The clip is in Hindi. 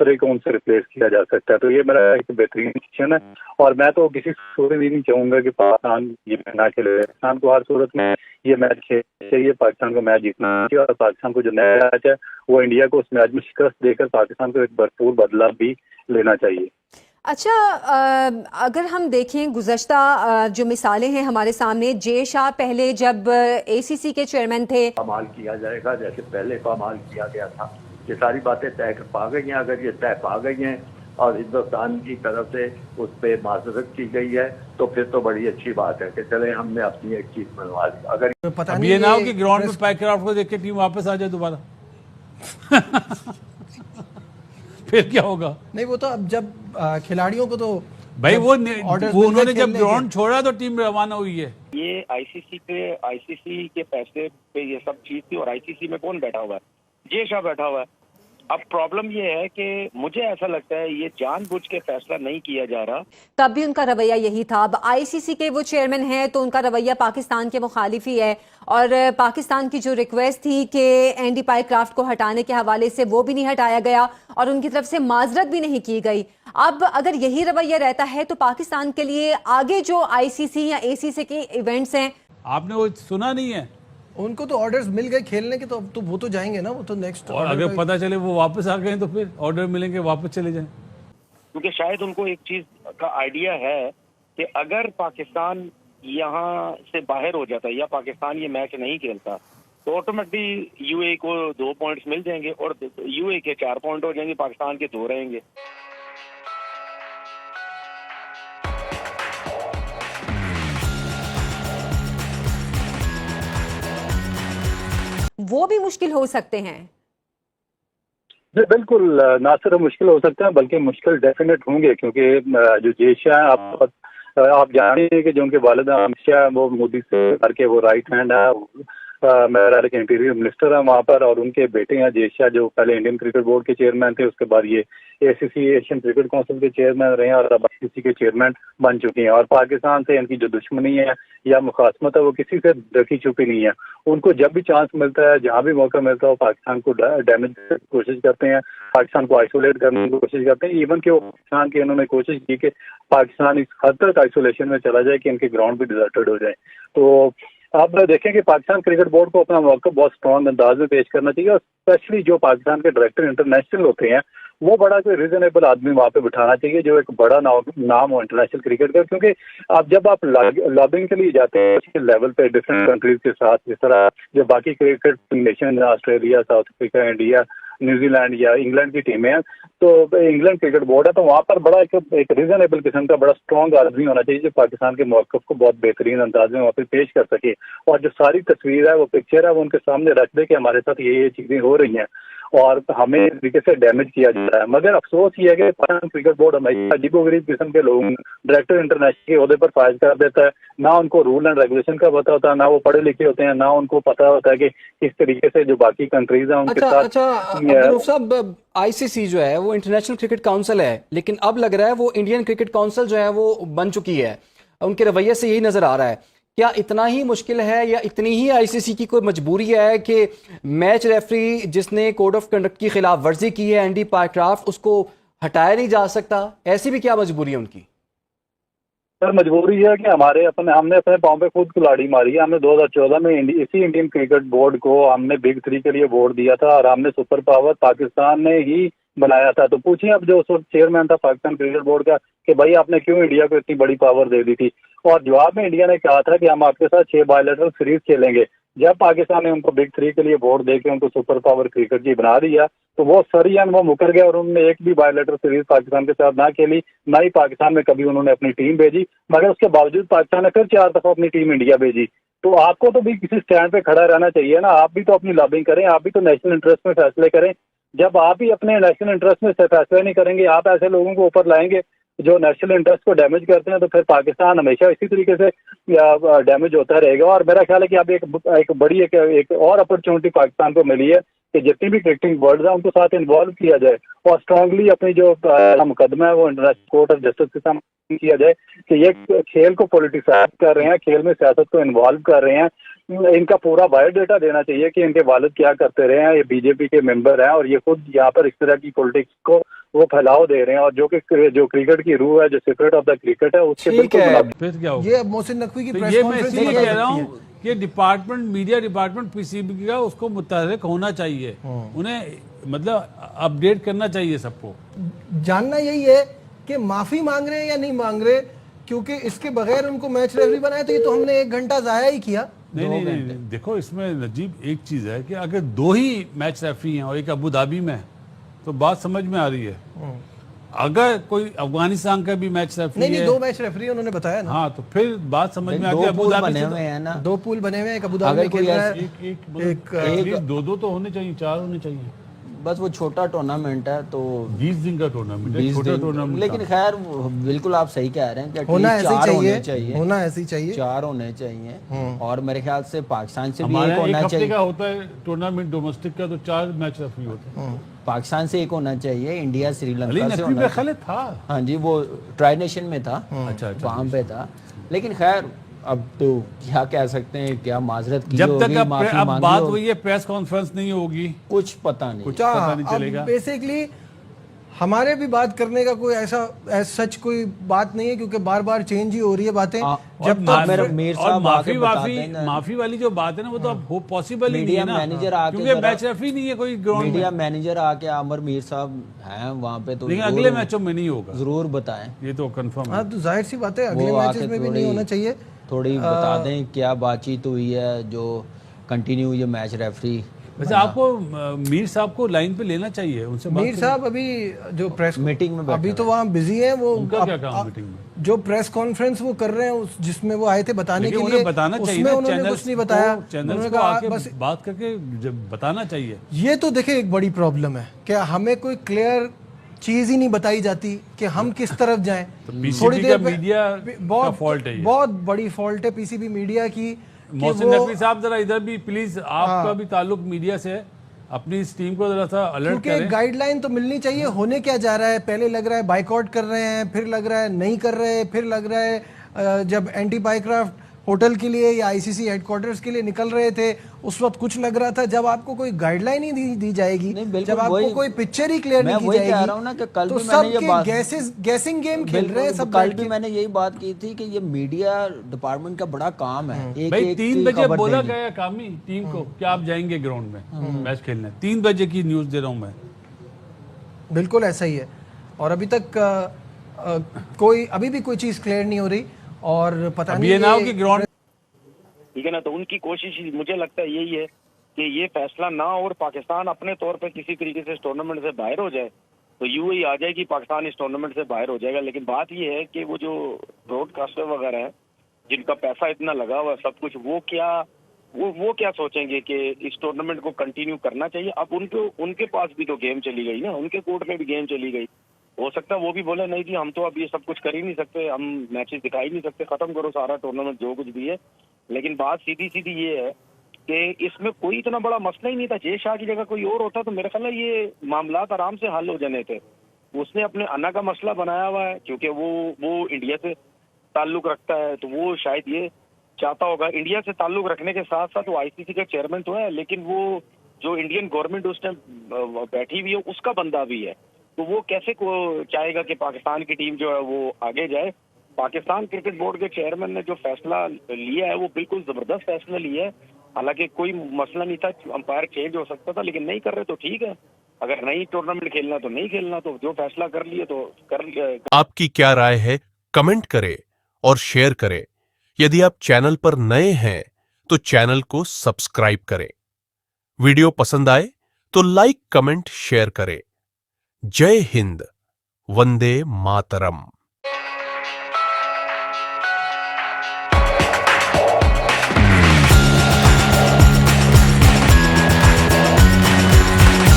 दूसरे को उनसे रिप्लेस किया जा सकता है। तो ये मेरा एक बेहतरीन डिसीजन है और मैं तो किसी सूरत में नहीं चाहूंगा कि पाकिस्तान ये ना खेले। पाकिस्तान को हर सूरत में ये मैच खेलना चाहिए, पाकिस्तान को मैच जीतना चाहिए और पाकिस्तान को जो नया मैच है वो इंडिया को उस मैच में शिकस्त देकर पाकिस्तान को एक भरपूर बदला भी लेना चाहिए। अच्छा, अगर हम देखें गुज़श्ता जो मिसालें हैं हमारे सामने, जे शाह पहले जब एसीसी के चेयरमैन थे, पामाल किया जाएगा जैसे पहले पामाल किया गया था। ये सारी बातें तय पा गई हैं। अगर ये तय पा गई हैं और हिंदुस्तान की तरफ से उस पर माजरत की गई है तो फिर तो बड़ी अच्छी बात है कि चले हमने अपनी एक चीज मनवा ली। अगर पता नहीं ये ना हो कि ग्राउंड में पैकराफ्ट को देख के टीम वापस आ जाए दोबारा फिर क्या होगा? नहीं, वो तो अब जब खिलाड़ियों को तो भाई वो उन्होंने जब ग्राउंड छोड़ा तो टीम रवाना हुई है। ये आईसीसी के फैसले पे ये सब चीज थी और आईसीसी में कौन बैठा हुआ है? जे शाह बैठा हुआ है। अब प्रॉब्लम ये है कि मुझे ऐसा लगता है ये जानबूझ के फैसला नहीं किया जा रहा। तब भी उनका रवैया यही था। अब आईसीसी के वो चेयरमैन हैं तो उनका रवैया पाकिस्तान के मुखालिफ ही है और पाकिस्तान की जो रिक्वेस्ट थी कि एंडी पाइक्राफ्ट को हटाने के हवाले से वो भी नहीं हटाया गया और उनकी तरफ से माजरत भी नहीं की गई। अब अगर यही रवैया रहता है तो पाकिस्तान के लिए आगे जो आईसीसी या एसीसी के इवेंट्स हैं, आपने वो सुना नहीं है? उनको तो ऑर्डर्स मिल गए खेलने के, तो वो तो जाएंगे ना, वो तो नेक्स्ट। और अगर पता चले वो वापस आ गए तो फिर ऑर्डर मिलेंगे, वापस चले जाएं। क्योंकि शायद उनको एक चीज का आइडिया है कि अगर पाकिस्तान यहाँ से बाहर हो जाता है या पाकिस्तान ये मैच नहीं खेलता तो ऑटोमेटिकली यूएई को 2 पॉइंट्स मिल जाएंगे और यूएई के 4 पॉइंट हो जाएंगे, पाकिस्तान के 2 रहेंगे। वो भी मुश्किल हो सकते हैं। बिल्कुल, ना सिर्फ मुश्किल हो सकता है बल्कि मुश्किल डेफिनेट होंगे क्योंकि जो जे शाह आप जानते हैं कि जो उनके वालिद अमित शाह वो मोदी से करके वो राइट हैंड है, मेरा एक इंटीरियर मिनिस्टर है वहाँ पर और उनके बेटे हैं जे शाह जो पहले इंडियन क्रिकेट बोर्ड के चेयरमैन थे, उसके बाद ये एसीसी एशियन क्रिकेट काउंसिल के चेयरमैन रहे हैं और अब आईसीसी के चेयरमैन बन चुके हैं। और पाकिस्तान से इनकी जो दुश्मनी है या मुखासमत है वो किसी से ढकी छुपी नहीं है। उनको जब भी चांस मिलता है, जहाँ भी मौका मिलता है, वो पाकिस्तान को डैमेज करने की कोशिश करते हैं, पाकिस्तान को आइसोलेट करने की कोशिश करते हैं। इवन कि वो पाकिस्तान की उन्होंने कोशिश की कि पाकिस्तान इस हद तक आइसोलेशन में चला जाए कि इनके ग्राउंड भी डिजर्टेड हो जाए। तो अब देखें कि पाकिस्तान क्रिकेट बोर्ड को अपना मौका बहुत स्ट्रॉन्ग अंदाज में पेश करना चाहिए और स्पेशली जो पाकिस्तान के डायरेक्टर इंटरनेशनल होते हैं वो बड़ा कोई रीजनेबल आदमी वहाँ पे बिठाना चाहिए जो एक बड़ा नाम हो इंटरनेशनल क्रिकेट का। क्योंकि अब जब आप लॉबिंग के लिए जाते हैं उसके लेवल पे डिफरेंट कंट्रीज के साथ, जिस तरह जो बाकी cricket nation Australia, south Africa, India, New Zealand या इंग्लैंड की टीमें हैं, तो इंग्लैंड क्रिकेट बोर्ड है, तो वहाँ पर बड़ा एक रीजनेबल किस्म का बड़ा स्ट्रॉन्ग आदमी होना चाहिए जो पाकिस्तान के मौक़िफ़ को बहुत बेहतरीन अंदाज में वहाँ पे पेश कर सके और जो सारी तस्वीर है वो पिक्चर है वो उनके सामने रख दे कि हमारे साथ ये चीजें हो रही हैं और हमें इस तरीके से डैमेज किया जा रहा है। मगर अफसोस ये है कि पाकिस्तान क्रिकेट बोर्ड हमेशा अजीबोगरीब किस्म के लोग डायरेक्टर इंटरनेशनल के ओहदे पर फाइज कर देता है, ना उनको रूल एंड रेगुलेशन का पता होता है, ना वो पढ़े लिखे होते हैं, ना उनको पता होता है कि किस तरीके से जो बाकी कंट्रीज हैं उनके साथ। साहब, आईसीसी जो है वो इंटरनेशनल क्रिकेट काउंसिल है, लेकिन अब लग रहा है वो इंडियन क्रिकेट काउंसिल जो है वो बन चुकी है। उनके रवैये से यही नजर आ रहा है। क्या इतना ही मुश्किल है या इतनी ही आईसीसी की कोई मजबूरी है कि मैच रेफरी जिसने कोड ऑफ कंडक्ट की खिलाफ वर्जी की है एंडी पाइक्राफ्ट, उसको हटाया नहीं जा सकता? ऐसी भी क्या मजबूरी है उनकी? सर मजबूरी है कि हमने अपने पाँव पे खुद कुल्हाड़ी मारी है। हमने 2014 में इसी इंडियन क्रिकेट बोर्ड को हमने बिग 3 के लिए वोट दिया था और हमने सुपर पावर पाकिस्तान ने ही बनाया था। तो पूछिए अब जो उस वक्त चेयरमैन था पाकिस्तान क्रिकेट बोर्ड का कि भाई आपने क्यों इंडिया को इतनी बड़ी पावर दे दी थी, और जवाब में इंडिया ने कहा था कि हम आपके साथ 6 बायलैटरल सीरीज खेलेंगे। जब पाकिस्तान ने उनको बिग 3 के लिए वोट देके उनको सुपर पावर क्रिकेट की बना दिया तो वो सरियन वो मुकर गया और उन्होंने एक भी बायलैटरल सीरीज पाकिस्तान के साथ ना खेली, ना ही पाकिस्तान में कभी उन्होंने अपनी टीम भेजी। मगर उसके बावजूद पाकिस्तान ने फिर 4 दफा अपनी टीम इंडिया भेजी। तो आपको तो भी किसी स्टैंड पे खड़ा रहना चाहिए ना, आप भी तो अपनी लॉबिंग करें, आप भी तो नेशनल इंटरेस्ट में फैसले करें। जब आप ही अपने नेशनल इंटरेस्ट में फैसले नहीं करेंगे, आप ऐसे लोगों को ऊपर लाएंगे जो नेशनल इंटरेस्ट को डैमेज करते हैं, तो फिर पाकिस्तान हमेशा इसी तरीके से डैमेज होता रहेगा। और मेरा ख्याल है कि अब एक बड़ी एक और अपॉर्चुनिटी पाकिस्तान को मिली है कि जितनी भी क्रिकेटिंग वर्ल्ड है उनको साथ इन्वॉल्व किया जाए और स्ट्रांगली अपनी जो मुकदमा है वो इंटरनेशनल कोर्ट ऑफ जस्टिस के सामने किया जाए कि ये खेल को पॉलिटिसाइज कर रहे हैं, खेल में सियासत को इन्वॉल्व कर रहे हैं। इनका पूरा बायोडाटा देना चाहिए कि इनके वालिद क्या करते रहे हैं, ये बीजेपी के मेंबर हैं और ये खुद यहाँ पर इस तरह की पॉलिटिक्स को वो फैलाव दे रहे हैं, और जो क्रिकेट की रूह है, जो सीक्रेट ऑफ द क्रिकेट है, उसके बिल्कुल फिर क्या होगा? ये अब मोहसिन नकवी की तो प्रेस ये मैं कॉन्फ्रेंस इसलिए में कह रहा हूँ कि डिपार्टमेंट, मीडिया डिपार्टमेंट पीसीबी का उसको मुतहर्रिक होना चाहिए, उन्हें मतलब अपडेट करना चाहिए सबको। जानना यही है कि माफी मांग रहे हैं या नहीं मांग रहे, क्योंकि इसके बगैर उनको मैच रेफरी बनाया तो ये तो हमने 1 घंटा जाया ही किया। नहीं, देखो इसमें नजीब एक चीज है कि अगर 2 ही मैच रेफरी हैं और एक अबू धाबी में है तो बात समझ में आ रही है। अगर कोई अफगानिस्तान का भी मैच रेफरी नहीं 2 मैच रेफरी उन्होंने बताया ना। हाँ, तो फिर बात समझ में आती है। अबू धाबी है ना, 2 पूल बने हुए हैं, एक अबू धाबी में खेल रहा है, एक 2 तो होने चाहिए, 4 होने चाहिए। बस वो छोटा टूर्नामेंट है तो 20 दिन का टूर्नामेंट है, छोटा टूर्नामेंट। लेकिन खैर बिल्कुल आप सही कह रहे हैं कि होना ऐसे चाहिए, होना ऐसे चाहिए, 4 होने चाहिए। और मेरे ख्याल से पाकिस्तान से भी हमारे एक होना एक हफ्ते चाहिए का होता है टूर्नामेंट डोमेस्टिक का, तो 4 मैच रेफरी होते हैं। पाकिस्तान से एक होना चाहिए, इंडिया श्रीलंका से होना होना चाहिए था। हाँ जी, वो ट्राई नेशन में था, अच्छा वहाँ पे था। लेकिन खैर अब तो क्या कह सकते हैं, क्या माजरत की जब होगी, तक माफी अब मांगी बात होगी, हुई है, प्रेस कॉन्फ्रेंस नहीं होगी, कुछ पता नहीं, कुछ पता नहीं चलेगा। बेसिकली हमारे भी बात करने का कोई ऐसा सच कोई बात नहीं है, क्योंकि बार बार चेंज ही हो रही है बातें। जब तक मीर साहब माफी वाली जो बात है ना, वो तो अब पॉसिबल ही नहीं है ना, मैनेजर आके, क्योंकि मैच रेफरी नहीं है कोई ग्राउंड में। मीडिया मैनेजर आके आमिर मीर साहब हैं वहाँ पे, तो लेकिन अगले मैचों में नहीं होगा, जरूर बताएं, ये तो कंफर्म है। हाँ, तो जाहिर सी बात है अगले मैचेस में भी नहीं होना चाहिए। थोड़ी बता दें क्या बातचीत हुई है जो कंटिन्यू ये मैच रेफरी। वैसे आपको मीर साहब को लाइन पे लेना चाहिए, उनसे बात मीर साहब अभी जो प्रेस मीटिंग में अभी तो वहाँ बिजी हैं, वो उनका क्या काम मीटिंग में, जो प्रेस कॉन्फ्रेंस वो कर रहे हैं जिसमें वो आए थे बताने के लिए, बताना चाहिए, उन्होंने कुछ नहीं बताया, उन्होंने कहा बस बात करके बताना चाहिए। ये तो देखिए एक बड़ी प्रॉब्लम है कि हमें कोई क्लियर चीज ही नहीं बताई जाती कि हम किस तरफ जाएं। थोड़ी देर मीडिया का फॉल्ट है, बहुत बड़ी फॉल्ट है पीसीबी मीडिया की। मोहसिन नकवी साहब जरा इधर भी प्लीज, आपका भी ताल्लुक मीडिया से है, अपनी इस टीम को जरा सा अलर्ट करें। गाइडलाइन तो मिलनी चाहिए, होने क्या जा रहा है। पहले लग रहा है बाइकआउट कर रहे हैं, फिर लग रहा है नहीं कर रहे, फिर लग रहा है जब एंटी पाईक्राफ्ट होटल के लिए या आईसीसी हेडक्वार्टर्स के लिए निकल रहे थे उस वक्त कुछ लग रहा था। जब आपको कोई गाइडलाइन ही दी जाएगी, जब आपको कोई पिक्चर ही क्लियर नहीं की जाएगी, कल तो भी मैंने ये बात, गैसिंग गेम खेल रहे हैं सब। कल भी मैंने यही बात की थी कि ये मीडिया डिपार्टमेंट का बड़ा काम है। भाई 3 बजे बोला गया कामी टीम को कि आप जाएंगे ग्राउंड में मैच खेलने, 3 बजे की न्यूज दे रहा हूँ मैं। बिल्कुल ऐसा ही है, और अभी तक कोई अभी भी कोई चीज क्लियर नहीं हो रही, और पता नहीं ये ना हो कि ग्राउंड, ठीक है ना। तो उनकी कोशिश मुझे लगता है यही है कि ये फैसला ना और पाकिस्तान अपने तौर पे किसी तरीके से इस टूर्नामेंट से बाहर हो जाए, तो यूएई आ जाएगी, पाकिस्तान इस टूर्नामेंट से बाहर हो जाएगा। लेकिन बात ये है कि वो जो ब्रॉडकास्टर वगैरह हैं जिनका पैसा इतना लगा हुआ सब कुछ, वो क्या सोचेंगे कि इस टूर्नामेंट को कंटिन्यू करना चाहिए। अब उनके पास भी तो गेम चली गई ना, उनके कोर्ट में भी गेम चली गई। हो सकता है वो भी बोले नहीं जी हम तो अब ये सब कुछ कर ही नहीं सकते, हम मैचेस दिखा ही नहीं सकते, खत्म करो सारा टूर्नामेंट जो कुछ भी है। लेकिन बात सीधी ये है कि इसमें कोई इतना बड़ा मसला ही नहीं था। जय शाह की जगह कोई और होता तो मेरे ख्याल है ये मामलात आराम से हल हो जाने थे। उसने अपने अन्ना का मसला बनाया हुआ है, क्योंकि वो इंडिया से ताल्लुक रखता है, तो वो शायद ये चाहता होगा। इंडिया से ताल्लुक रखने के साथ साथ वो आईसीसी का चेयरमैन तो है, लेकिन वो जो इंडियन गवर्नमेंट उस टाइम बैठी हुई है उसका बंदा भी है। तो वो कैसे को चाहेगा कि पाकिस्तान की टीम जो है वो आगे जाए। पाकिस्तान क्रिकेट बोर्ड के चेयरमैन ने जो फैसला लिया है वो बिल्कुल जबरदस्त फैसला लिया है। हालांकि कोई मसला नहीं था, अंपायर चेंज हो सकता था, लेकिन नहीं कर रहे तो ठीक है। अगर नहीं टूर्नामेंट खेलना तो नहीं खेलना, तो जो फैसला कर लिए तो कर लिया। आपकी क्या राय है, कमेंट करें और शेयर करें। यदि आप चैनल पर नए हैं तो चैनल को सब्सक्राइब करें। वीडियो पसंद आए तो लाइक, कमेंट, शेयर करें। जय हिंद, वंदे मातरम।